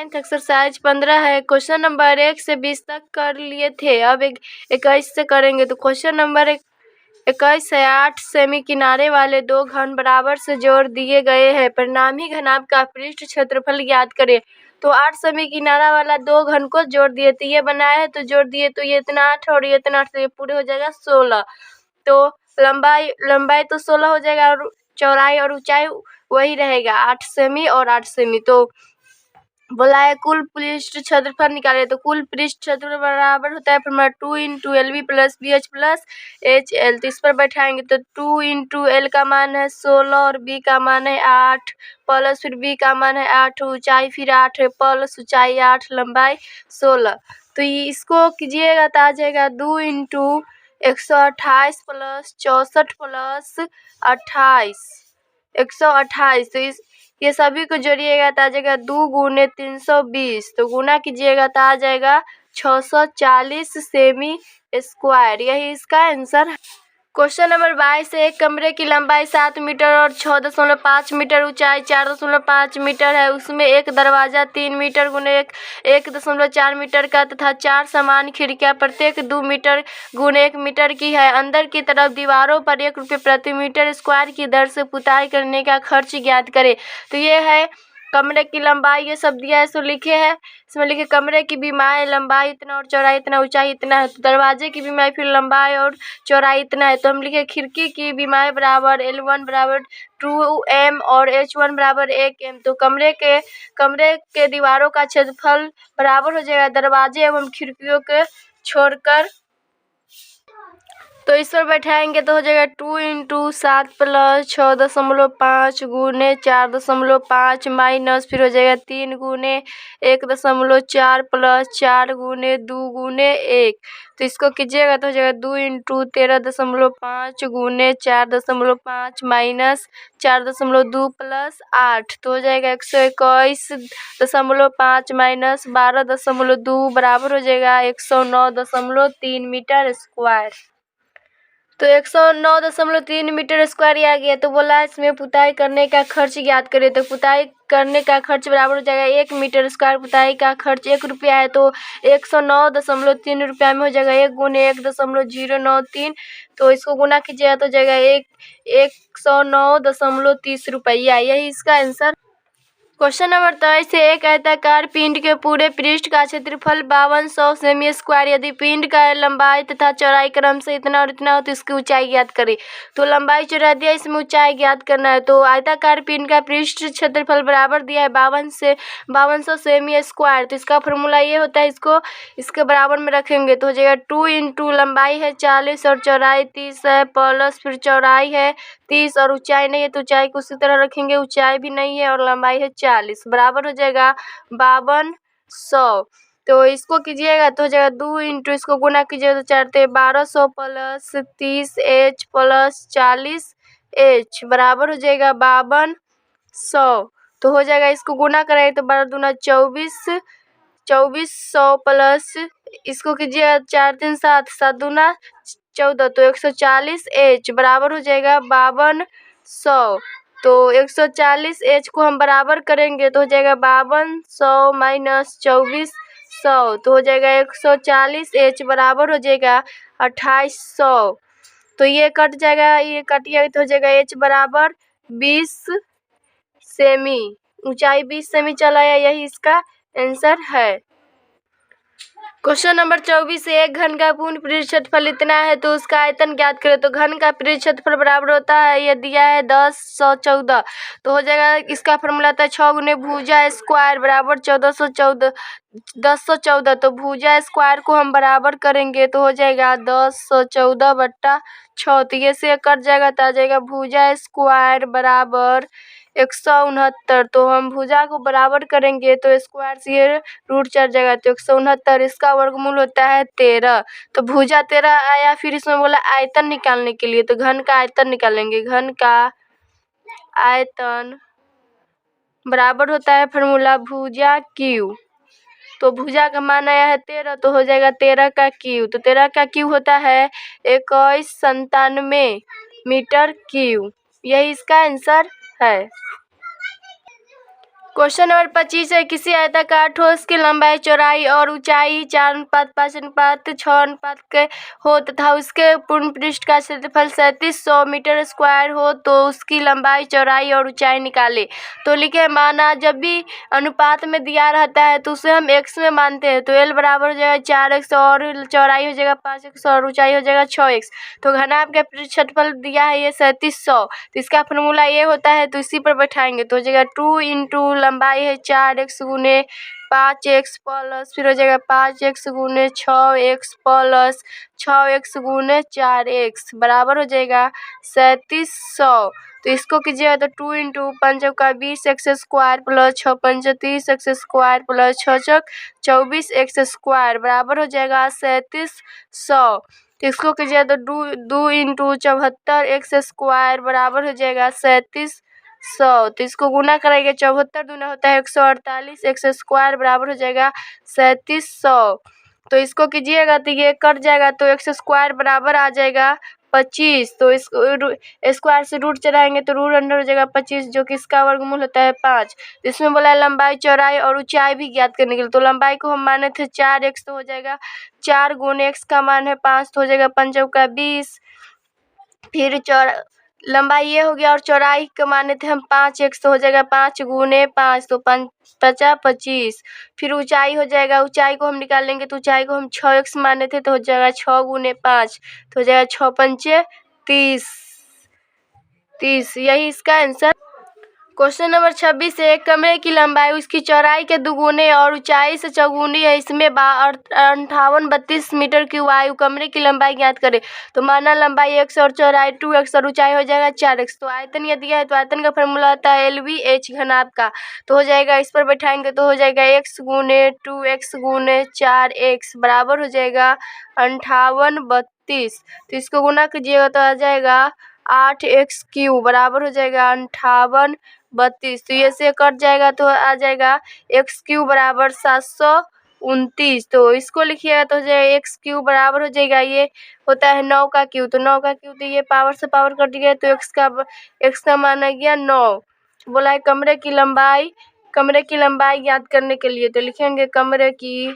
9th exercise 15 है। Question number 1 से 20 तक कर लिए थे, अब 21 से करेंगे। तो क्वेश्चन नंबर 21 है, 8 सेमी किनारे वाले दो घन बराबर से जोड़ दिए गए हैं, परिणामी घनाभ का पृष्ठ क्षेत्रफल ज्ञात करें। तो 8 सेमी किनारा वाला दो घन को जोड़ दिए, तो ये बनाया है तो जोड़ दिए, तो ये इतना 8 और ये इतना 8, तो ये पूरे हो जाएगा 16। तो लंबाई तो 16 हो जाएगा और चौड़ाई और ऊंचाई वही रहेगा 8 सेमी और 8 सेमी। तो बोला है कुल पृष्ठ क्षेत्रफल निकाले, तो कुल पृष्ठ क्षेत्रफल बराबर होता है फॉर्मूला 2 × LB + BH + HL। तो इस पर बैठाएंगे तो 2 × L का मान है 16 और B का मान है 8 प्लस फिर B का मान है 8, ऊंचाई फिर 8 है प्लस ऊंचाई 8, लंबाई 16। तो ये इसको कीजिएगा तो आ जाएगा 2 × 128 + 64 + 28 128। तो ये सभी को जोड़िएगा तो आ जाएगा 2 × 320, तो गुना कीजिएगा तो आ जाएगा 640 सेमी स्क्वायर। यही इसका आंसर है। क्वेश्चन नंबर 22 है, एक कमरे की लंबाई 7 मीटर और 6.5 मीटर, ऊंचाई 4.5 मीटर है, उसमें एक दरवाजा 3 मीटर × 1.4 मीटर का तथा 4 समान खिड़कियां प्रत्येक 2 मीटर × 1 मीटर की है। अंदर की तरफ दीवारों पर 1 रुपये प्रति मीटर स्क्वायर की दर से पुताई करने का खर्च ज्ञात करे। तो ये है कमरे की लंबाई, ये सब दिया है सो लिखे है। इसमें लिखे कमरे की बीमाई लंबाई इतना और चौड़ाई इतना, ऊंचाई इतना है। तो दरवाजे की बीमाई फिर लंबाई और चौड़ाई इतना है, तो हम लिखे खिड़की की बीमाई बराबर L1 बराबर 2m और H1 बराबर 1m। तो कमरे के दीवारों का क्षेत्रफल बराबर हो जाएगा दरवाजे एवं खिड़कियों के छोड़कर। तो इस पर बैठाएंगे तो हो जाएगा 2 × 7 + 6.5 × 4.5 माइनस फिर हो जाएगा 3 × 1.4 + 4 × 2 × 1। तो इसको कीजिएगा तो हो जाएगा 2 × 13.5 × 4.5 माइनस 4.2 + 8। तो हो जाएगा 121.5 माइनस 12.2 बराबर हो जाएगा 109.3 मीटर स्क्वायर। तो 109.3 मीटर स्क्वायर आ गया। तो बोला इसमें पुताई करने का खर्च ज्ञात करें। तो पुताई करने का खर्च बराबर हो जाएगा 1 मीटर स्क्वायर, पुताई का खर्च 1 रुपया है तो 109.3 रुपया में हो जाएगा 1 × 1.093। तो इसको गुना कीजिएगा तो हो जाएगा 109.30 रुपया। यही इसका आंसर। क्वेश्चन नंबर 23 से, एक आयताकार पिंड के पूरे पृष्ठ का क्षेत्रफल 5200 सेमी स्क्वायर, यदि पिंड का लंबाई तथा चौड़ाई क्रम से इतना और इतना हो तो इसकी ऊंचाई ज्ञात करें। तो लंबाई चौड़ाई दिया, इसमें ऊंचाई ज्ञात करना है। तो आयताकार पिंड का पृष्ठ क्षेत्रफल बराबर दिया है 5200 सेमी स्क्वायर। तो इसका फॉर्मूला ये होता है, इसके बराबर में रखेंगे तो हो जाएगा 2 × लंबाई है 40 और चौड़ाई 30 है प्लस फिर चौड़ाई है 30 और ऊंचाई नहीं है तो ऊंचाई को उसी तरह रखेंगे, ऊंचाई भी नहीं है और लंबाई है 40, बराबर हो जाएगा 5200। तो इसको कीजिएगा तो हो जाएगा 2 × इसको गुना कीजिएगा तो 4 × 1200 प्लस 30h प्लस 40h बराबर हो जाएगा 5200। तो हो जाएगा, इसको गुना करेंगे तो 12 दूना 2400 प्लस इसको कीजिएगा 4 × 3 = 7, 7 दूना 14, तो 140h बराबर हो जाएगा 5200। तो 140h को हम बराबर करेंगे तो हो जाएगा 5200 माइनस 2400, तो हो जाएगा 140h बराबर हो जाएगा 2800। तो ये कट जाएगा, ये कट गया तो हो जाएगा h बराबर 20 सेमी, ऊंचाई 20 सेमी चला आया। यही इसका आंसर है। क्वेश्चन नंबर 24 से, एक घन का पूर्ण पृष्ठ क्षेत्रफल इतना है तो उसका आयतन ज्ञात करें। तो घन का पृष्ठ क्षेत्रफल बराबर होता है, ये दिया है 1014, तो हो जाएगा इसका फॉर्मूला था 6 × भुजा स्क्वायर बराबर 1014। तो भुजा स्क्वायर को हम बराबर करेंगे तो हो जाएगा 1014/6। तो ये से कट जाएगा तो आ जाएगा भुजा स्क्वायर बराबर 169। तो हम भुजा को बराबर करेंगे तो स्क्वायर से ये रूट चढ़ जाएगा तो 169, इसका वर्गमूल होता है 13। तो भुजा 13 आया। फिर इसमें बोला आयतन निकालने के लिए, तो घन का आयतन निकालेंगे। घन का आयतन बराबर होता है फॉर्मूला भुजा क्यू। तो भुजा का मान आया है 13, तो हो जाएगा 13 का क्यू। तो 13 का क्यू होता है 2197 मीटर क्यू। यही इसका आंसर है। क्वेश्चन नंबर 25 है, किसी आयताकार ठोस की लंबाई, चौड़ाई और ऊंचाई 4:5:6 के हो तथा उसके पूर्ण पृष्ठ का क्षेत्रफल 3700 मीटर स्क्वायर हो तो उसकी लंबाई, चौड़ाई और ऊंचाई निकाले। तो लिखे, माना जब भी अनुपात में दिया रहता है तो उसे हम x में मानते हैं, तो l बराबर हो जाएगा 4x और चौड़ाई हो जाएगा 5x और ऊंचाई हो जाएगा 6x। तो घनाभ का क्षेत्रफल दिया है ये 3700, तो इसका फॉर्मूला ये होता है, तो इसी पर बैठाएंगे तो हो जाएगा 2 इंटू लंबाई है 4x गुने 5x प्लस फिर हो जाएगा 5x गुने 6x प्लस 6x गुने 4x बराबर हो जाएगा 3700। तो इसको कीजिएगा तो 2 इंटू 5 का 20x स्क्वायर प्लस 6 पंच 30x square plus 6 24x square बराबर हो जाएगा 3700। तो इसको कीजिएगा तो 2 इंटू 74x स्क्वायर बराबर हो जाएगा 3700। तो इसको गुना करेंगे, 74 दूना होता है 148, x स्क्वायर बराबर हो जाएगा 3700। तो इसको कीजिएगा तो ये कट जाएगा तो x स्क्वायर बराबर आ जाएगा 25। तो इसको स्क्वायर से रूट चढ़ाएंगे तो रूट अंडर हो जाएगा 25, जो कि इसका वर्गमूल होता है 5। तो इसमें बोला है लंबाई, चौड़ाई और ऊंचाई भी ज्ञात करने के लिए। तो लंबाई को हम माने थे 4x, तो हो जाएगा 4 गुने x का मान है 5, तो हो जाएगा 5 का 20। फिर लंबाई ये हो गया और चौड़ाई का माने थे हम 5x, तो हो जाएगा 5 गुने 5, तो 5 50 25। फिर ऊंचाई हो जाएगा, ऊंचाई को हम निकाल लेंगे तो ऊंचाई को हम 6x माने थे, तो हो जाएगा 6 गुने 5, तो हो जाएगा 6 पंचे 30। यही इसका आंसर। क्वेश्चन नंबर 26 है, एक कमरे की लंबाई उसकी चौड़ाई के दुगुने और ऊंचाई से चौगुनी है, इसमें 58-32 मीटर की वायु कमरे की लंबाई ज्ञात करे। तो माना लंबाई x और चौड़ाई 2x और ऊंचाई हो जाएगा 4x। तो आयतन यह दिया है, तो आयतन का फॉर्मूला आता है LBH घनाभ का। तो हो जाएगा, इस पर बैठाएंगे तो हो जाएगा x गुने 2x गुने 4x बराबर हो जाएगा 58-32। तो इसको गुना कीजिएगा तो आ जाएगा 8x³ बराबर हो जाएगा 58-32। तो ये से कट जाएगा तो आ जाएगा x³ बराबर 729। तो इसको लिखिएगा तो हो जाएगा x³ बराबर हो जाएगा, ये होता है 9 का क्यूब, तो 9 का क्यूब, तो ये पावर से पावर कट गया तो x का मान आ गया 9। बोला है कमरे की लंबाई ज्ञात करने के लिए। तो लिखेंगे कमरे की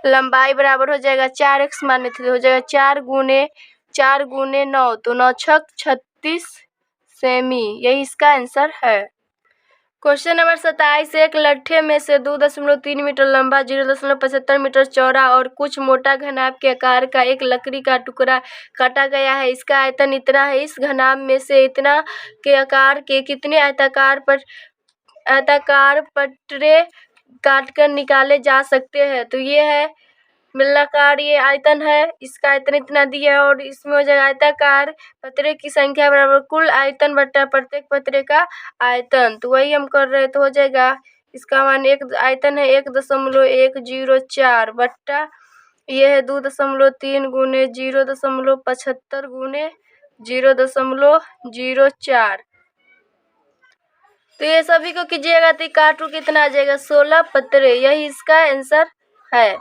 लंबाई बराबर हो जाएगा 4x माने थे, तो हो जाएगा 4 गुने 9, तो 9 छक 36 सेमी। यही इसका आंसर है। क्वेश्चन नंबर 27, एक लट्ठे में से 2.3 मीटर लंबा, 0.75 मीटर चौड़ा और कुछ मोटा घनाभ के आकार का एक लकड़ी का टुकड़ा काटा गया है। इसका आयतन इतना है। इस घनाभ में से इतना के आकार के कितने आयताकार पटरे काटकर निकाले जा सकते हैं। तो ये है बेलनाकार, ये आयतन है, इसका आयतन इतना दिया है और इसमें हो जाएगा आयताकार पतरे की संख्या बराबर कुल आयतन बट्टा प्रत्येक पतरे का आयतन। तो वही हम कर रहे हैं, तो हो जाएगा इसका मान एक आयतन है 1.104 बट्टा ये है 2.3 गुने 0.75 गुने 0.04। तो ये सभी को कीजिएगा तो काटू कितना आ जाएगा 16 पतरे। यही इसका आंसर है।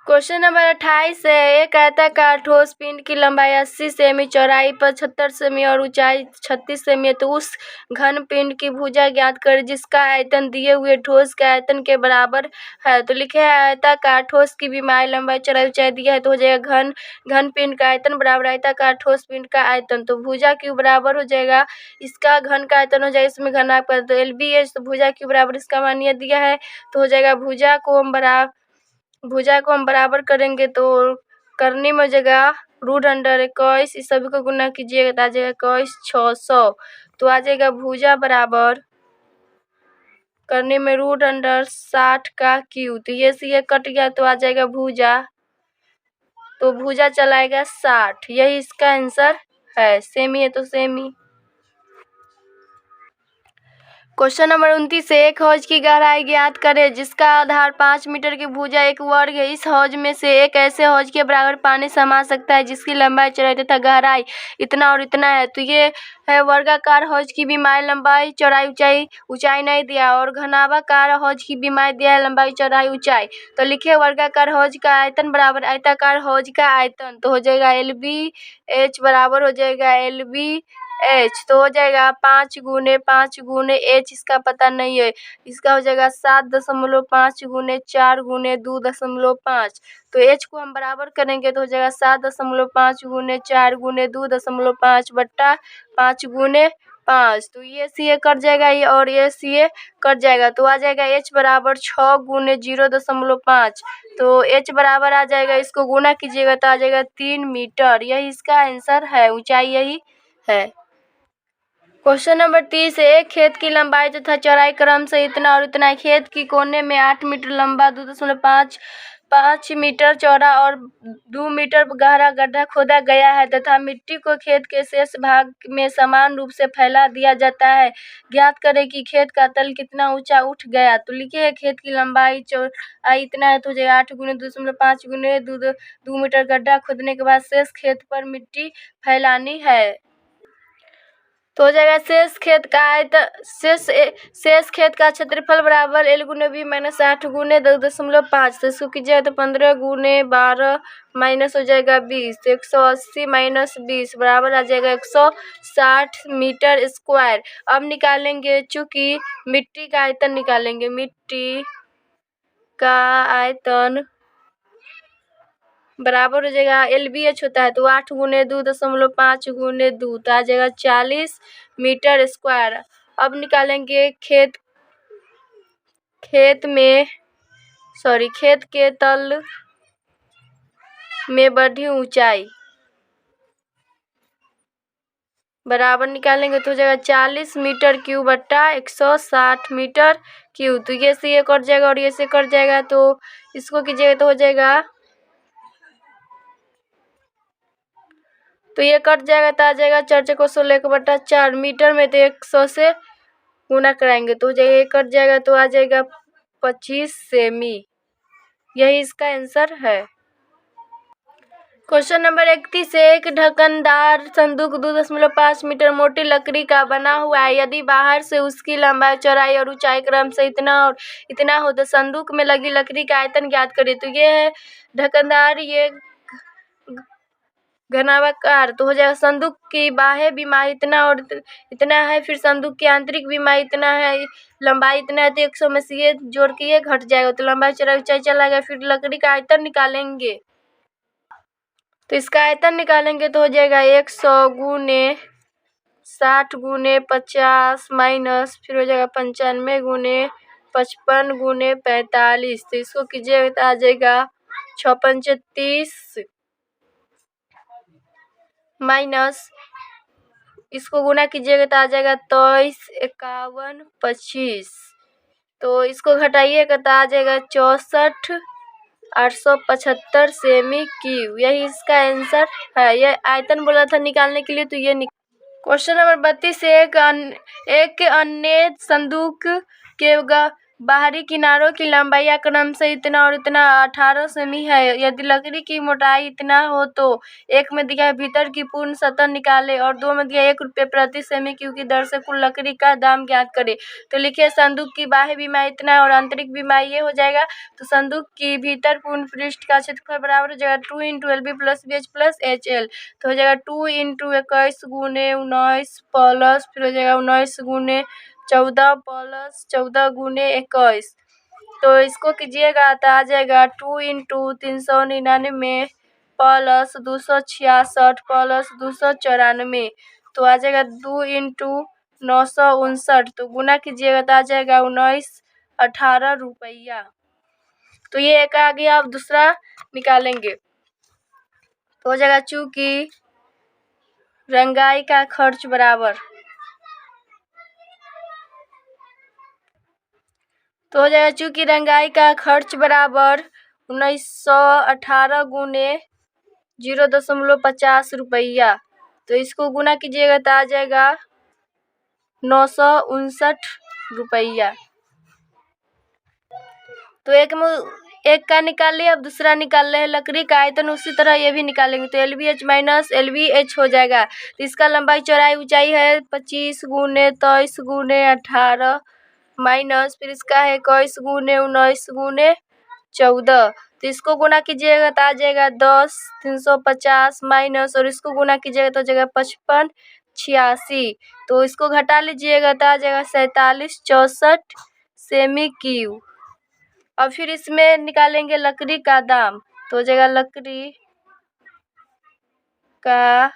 क्वेश्चन नंबर 28 है, एक आयताकार ठोस पिंड की लंबाई 80 सेमी, चौड़ाई 75 सेमी और ऊंचाई 36 सेमी है। तो उस घन पिंड की भुजा ज्ञात करें जिसका आयतन दिए हुए ठोस के आयतन के बराबर है। तो लिखे है आयताकार ठोस की विमाई लंबाई चौड़ाई ऊंचाई दिया है, तो हो जाएगा घन पिंड का आयतन बराबर आयताकार ठोस पिंड का आयतन। तो भुजा क्यू बराबर हो जाएगा इसका घन का आयतन हो जाएगा, इसमें घनाभ का, तो LBH, तो भुजा क्यू बराबर इसका मान यह दिया है, तो हो जाएगा भुजा को हम बराबर करेंगे तो करने में हो जाएगा √21। इस सभी को गुना कीजिएगा तो आ जाएगा 21 600। तो आ जाएगा भुजा बराबर करने में √60 का क्यूब। तो ये से ये कट गया तो आ जाएगा भुजा, तो भुजा चलाएगा 60। यही इसका आंसर है। सेमी है तो सेमी। क्वेश्चन नंबर 29 से एक हौज की गहराई ज्ञात करें जिसका आधार 5 मीटर की भुजा 1 वर्ग है। इस हौज में से एक ऐसे हौज के बराबर पानी समा सकता है जिसकी लंबाई, चौड़ाई तथा गहराई इतना और इतना है। तो ये है वर्गाकार हौज की विमाई लंबाई, चौड़ाई, ऊंचाई नहीं दिया और घनाभाकार हौज की विमाई दिया है लंबाई, चौड़ाई, ऊंचाई। तो लिखिए वर्गाकार हौज का आयतन बराबर आयताकार हौज का आयतन। तो हो जाएगा LBH बराबर हो जाएगा LBH एच, तो हो जाएगा 5 गुने 5 गुने एच, इसका पता नहीं है, इसका हो जाएगा 7.5 गुने 4 गुने 2.5। तो एच को हम बराबर करेंगे तो हो जाएगा 7.5 गुने 4 गुने 2.5 बट्टा 5 गुने 5। तो ये सी ए कट जाएगा ये, और ये सी ए कट जाएगा, तो आ जाएगा एच बराबर 6 गुने 0.5। तो एच बराबर आ जाएगा, इसको गुना कीजिएगा तो आ जाएगा 3 मीटर। यही इसका आंसर है, ऊंचाई यही है। क्वेश्चन नंबर 30 है, एक खेत की लंबाई तथा चौड़ाई क्रम से इतना और इतना, खेत की कोने में 8 मीटर लंबा 2.5 मीटर चौड़ा और 2 मीटर गहरा गड्ढा खोदा गया है तथा मिट्टी को खेत के शेष भाग में समान रूप से फैला दिया जाता है। ज्ञात करें कि खेत का तल कितना ऊंचा उठ गया। तो लिखिए खेत की लंबाई चौड़ाई इतना है, तो हो जाएगा 8 गुने 2.5 गुने 2 मीटर गड्ढा खोदने के बाद शेष खेत पर मिट्टी फैलानी है। तो हो जाएगा शेष खेत का क्षेत्रफल बराबर L गुने B माइनस 8 गुने 2.5। तो इसको कीजिएगा तो 15 गुने 12 माइनस हो जाएगा 20, तो 180 माइनस 20 बराबर आ जाएगा 160 मीटर स्क्वायर। अब निकालेंगे, चूंकि मिट्टी का आयतन निकालेंगे, मिट्टी का आयतन बराबर हो जाएगा LBH होता है, तो 8 गुने 2.5 गुने 2, तो आ जाएगा 40 मीटर स्क्वायर। अब निकालेंगे खेत के तल में बढ़ी ऊंचाई बराबर निकालेंगे तो हो जाएगा 40 मीटर क्यूब बट्टा 160 मीटर क्यूब। तो ये से ये कट जाएगा और ये से कट जाएगा, तो इसको कीजिएगा तो हो जाएगा, तो ये कट जाएगा तो आ जाएगा 4 चौको 16 बट्टा 4 मीटर में, तो 100 से गुना कराएंगे तो हो जाएगा, ये कट जाएगा तो आ जाएगा 25 सेमी। यही इसका आंसर है। क्वेश्चन नंबर 31 है, एक ढक्कनदार संदूक 2.5 मीटर मोटी लकड़ी का बना हुआ है। यदि बाहर से उसकी लंबाई चौड़ाई और ऊंचाई क्रम से इतना और इतना हो तो संदूक में लगी लकड़ी का आयतन ज्ञात करें। तो ये है ढक्कनदार, ये घनाकार, तो हो जाएगा संदूक की बाह्य बीमारी इतना और इतना है, फिर संदूक की आंतरिक बीमारी इतना है, लंबाई इतना है, तो 100 में से ये जोड़ के ये घट जाएगा, तो लंबाई चौड़ाई ऊंचाई चला गया। फिर लकड़ी का आयतन निकालेंगे, तो इसका आयतन निकालेंगे तो हो जाएगा 100 गुने 60 गुने 50 माइनस, फिर हो जाएगा 95 गुने 55 गुने 45। तो इसको कीजिएगा तो आ जाएगा 6 पंचे 30 माइनस, इसको गुना कीजिएगा तो आ जाएगा 23 51 25। तो इसको घटाइएगा तो आ जाएगा 64 875 सेमी क्यूब। यही इसका आंसर है। यह आयतन बोला था निकालने के लिए, तो ये क्वेश्चन नंबर 32 से एक अन्य संदूक के बाहरी किनारों की लंबाई क्रम से इतना और इतना 18 सेमी है। यदि लकड़ी की मोटाई इतना हो तो 1 में दिया है भीतर की पूर्ण सतह निकाले और 2 में दिया 1 रुपये प्रति सेमी क्यूब की दर से कुल लकड़ी का दाम ज्ञात करे। तो लिखिए संदूक की बाह्य बीमाई इतना और आंतरिक बीमाई ये हो जाएगा। तो संदूक की भीतर पूर्ण पृष्ठ का क्षेत्रफल बराबर हो जाएगा 2 × LB + BH + HL। तो हो जाएगा 2 × 21 गुने 19 प्लस, फिर हो जाएगा 19 गुने 14 प्लस 14 गुने 21। तो इसको कीजिएगा तो आ जाएगा 2 × 399 प्लस 266 प्लस 294। तो आ जाएगा 2 × 959। तो गुना कीजिएगा तो आ जाएगा 18 रुपया। तो ये एक आ गया। अब दूसरा निकालेंगे तो हो जाएगा, चूंकि रंगाई का खर्च बराबर, तो हो जाएगा चूंकि रंगाई का खर्च बराबर 1918 गुने 0.50 रुपया। तो इसको गुना कीजिएगा तो आ जाएगा 959 रुपया। तो एक का निकाल लिया, अब दूसरा निकाल रहे हैं लकड़ी का आयतन, उसी तरह ये भी निकालेंगे तो LBH माइनस LBH हो जाएगा। तो इसका लंबाई चौड़ाई ऊंचाई है 25 गुने 23 गुने 18 माइनस, फिर इसका है 21 गुने 19 गुने 14। तो इसको गुना कीजिएगा तो आ जाएगा 10 350 माइनस, और इसको गुना कीजिएगा तो हो जाएगा 55 86, तो इसको घटा लीजिएगा तो आ जाएगा 4764 सेमी क्यूब। और फिर इसमें निकालेंगे लकड़ी का दाम, तो हो जाएगा लकड़ी का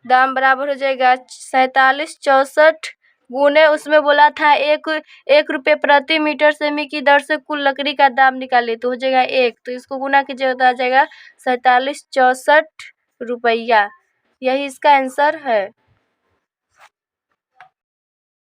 दाम बराबर हो जाएगा 4764 गुने उसमें बोला था 1 रुपये प्रति मीटर सेमी की दर से कुल लकड़ी का दाम निकाले, तो हो जाएगा 1, तो इसको गुना कीजिएगा तो आ जाएगा 4764 रुपया। यही इसका आंसर है।